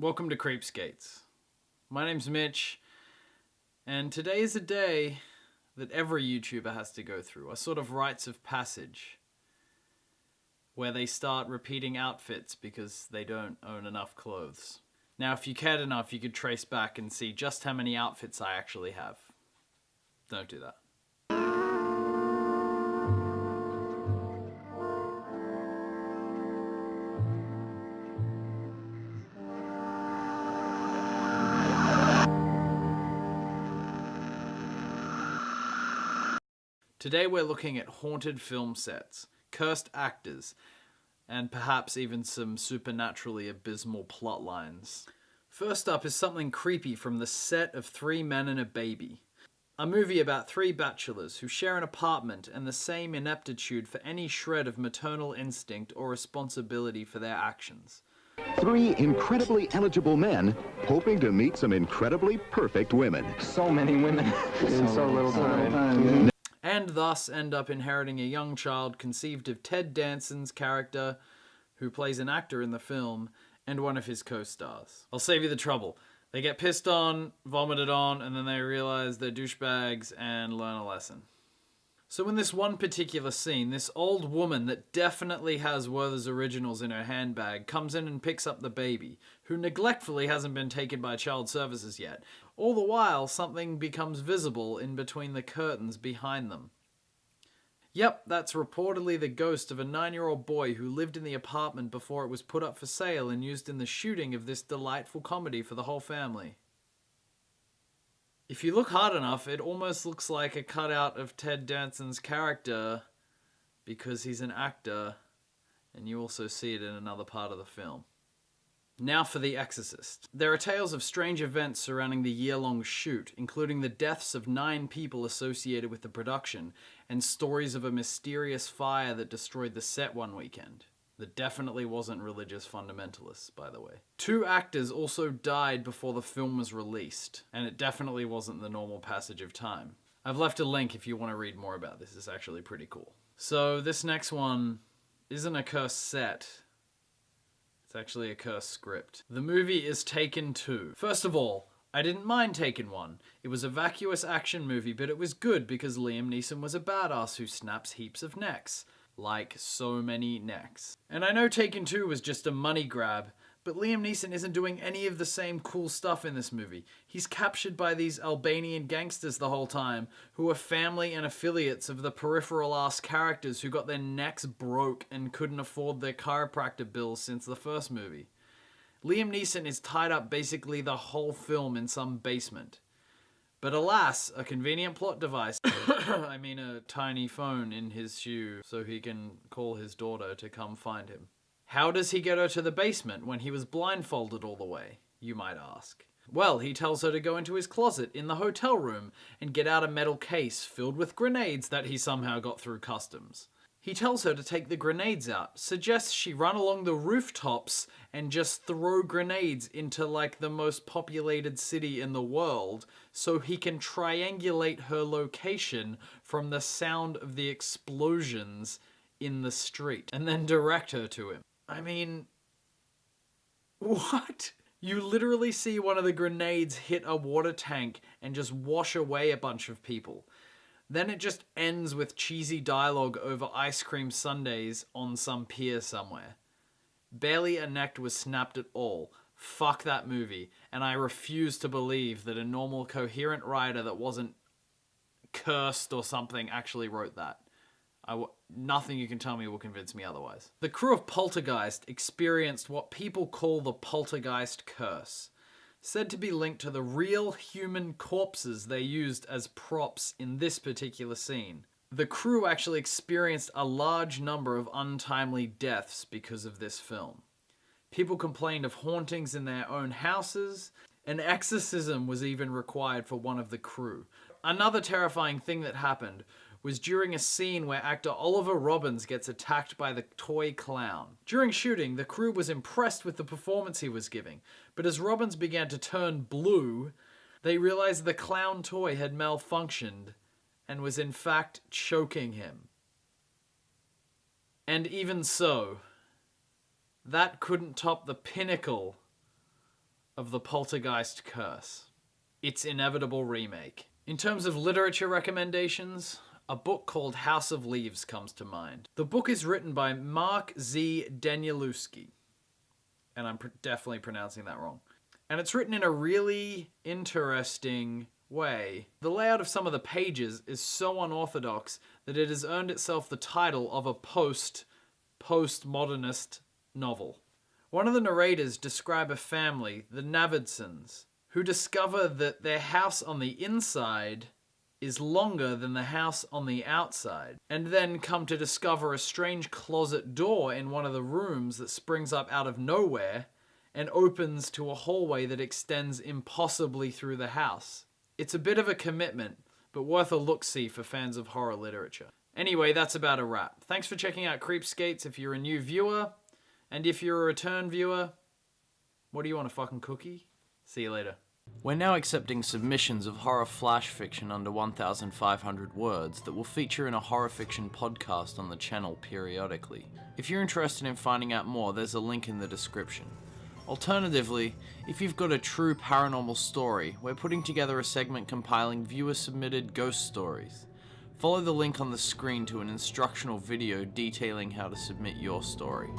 Welcome to Creepskates. My name's Mitch, and today is a day that every YouTuber has to go through, a sort of rites of passage, where they start repeating outfits because they don't own enough clothes. Now, if you cared enough, you could trace back and see just how many outfits I actually have. Don't do that. Today we're looking at haunted film sets, cursed actors, and perhaps even some supernaturally abysmal plot lines. First up is something creepy from the set of Three Men and a Baby, a movie about three bachelors who share an apartment and the same ineptitude for any shred of maternal instinct or responsibility for their actions. Three incredibly eligible men hoping to meet some incredibly perfect women. So many women in so little time. And thus end up inheriting a young child conceived of Ted Danson's character, who plays an actor in the film, and one of his co-stars. I'll save you the trouble. They get pissed on, vomited on, and then they realize they're douchebags and learn a lesson. So in this one particular scene, this old woman that definitely has Werther's Originals in her handbag comes in and picks up the baby, who neglectfully hasn't been taken by child services yet. All the while, something becomes visible in between the curtains behind them. Yep, that's reportedly the ghost of a 9-year-old boy who lived in the apartment before it was put up for sale and used in the shooting of this delightful comedy for the whole family. If you look hard enough, it almost looks like a cutout of Ted Danson's character because he's an actor, and you also see it in another part of the film. Now for The Exorcist. There are tales of strange events surrounding the year-long shoot, including the deaths of 9 people associated with the production, and stories of a mysterious fire that destroyed the set one weekend. That definitely wasn't religious fundamentalists, by the way. 2 actors also died before the film was released, and it definitely wasn't the normal passage of time. I've left a link if you want to read more about this. It's actually pretty cool. So this next one isn't a cursed set. It's actually a cursed script. The movie is Taken 2. First of all, I didn't mind Taken 1. It was a vacuous action movie, but it was good because Liam Neeson was a badass who snaps heaps of necks. Like so many necks. And I know Taken 2 was just a money grab, but Liam Neeson isn't doing any of the same cool stuff in this movie. He's captured by these Albanian gangsters the whole time, who are family and affiliates of the peripheral-ass characters who got their necks broke and couldn't afford their chiropractor bills since the first movie. Liam Neeson is tied up basically the whole film in some basement. But alas, a convenient plot device, I mean a tiny phone in his shoe so he can call his daughter to come find him. How does he get her to the basement when he was blindfolded all the way, you might ask? Well, he tells her to go into his closet in the hotel room and get out a metal case filled with grenades that he somehow got through customs. He tells her to take the grenades out, suggests she run along the rooftops and just throw grenades into like the most populated city in the world so he can triangulate her location from the sound of the explosions in the street and then direct her to him. I mean, what? You literally see one of the grenades hit a water tank and just wash away a bunch of people. Then it just ends with cheesy dialogue over ice cream sundaes on some pier somewhere. Barely a neck was snapped at all. Fuck that movie. And I refuse to believe that a normal coherent writer that wasn't cursed or something actually wrote that. Nothing you can tell me will convince me otherwise. The crew of Poltergeist experienced what people call the Poltergeist Curse, said to be linked to the real human corpses they used as props in this particular scene. The crew actually experienced a large number of untimely deaths because of this film. People complained of hauntings in their own houses. An exorcism was even required for one of the crew. Another terrifying thing that happened was during a scene where actor Oliver Robbins gets attacked by the toy clown. During shooting, the crew was impressed with the performance he was giving, but as Robbins began to turn blue, they realized the clown toy had malfunctioned and was in fact choking him. And even so, that couldn't top the pinnacle of the Poltergeist Curse, its inevitable remake. In terms of literature recommendations, a book called House of Leaves comes to mind. The book is written by Mark Z. Danielewski, and I'm definitely pronouncing that wrong. And it's written in a really interesting way. The layout of some of the pages is so unorthodox that it has earned itself the title of a postmodernist novel. One of the narrators describe a family, the Navidsons, who discover that their house on the inside is longer than the house on the outside, and then come to discover a strange closet door in one of the rooms that springs up out of nowhere and opens to a hallway that extends impossibly through the house. It's a bit of a commitment, but worth a look-see for fans of horror literature. Anyway, that's about a wrap. Thanks for checking out Creepskates if you're a new viewer, and if you're a return viewer, what do you want, a fucking cookie? See you later. We're now accepting submissions of horror flash fiction under 1,500 words that will feature in a horror fiction podcast on the channel periodically. If you're interested in finding out more, there's a link in the description. Alternatively, if you've got a true paranormal story, we're putting together a segment compiling viewer-submitted ghost stories. Follow the link on the screen to an instructional video detailing how to submit your story.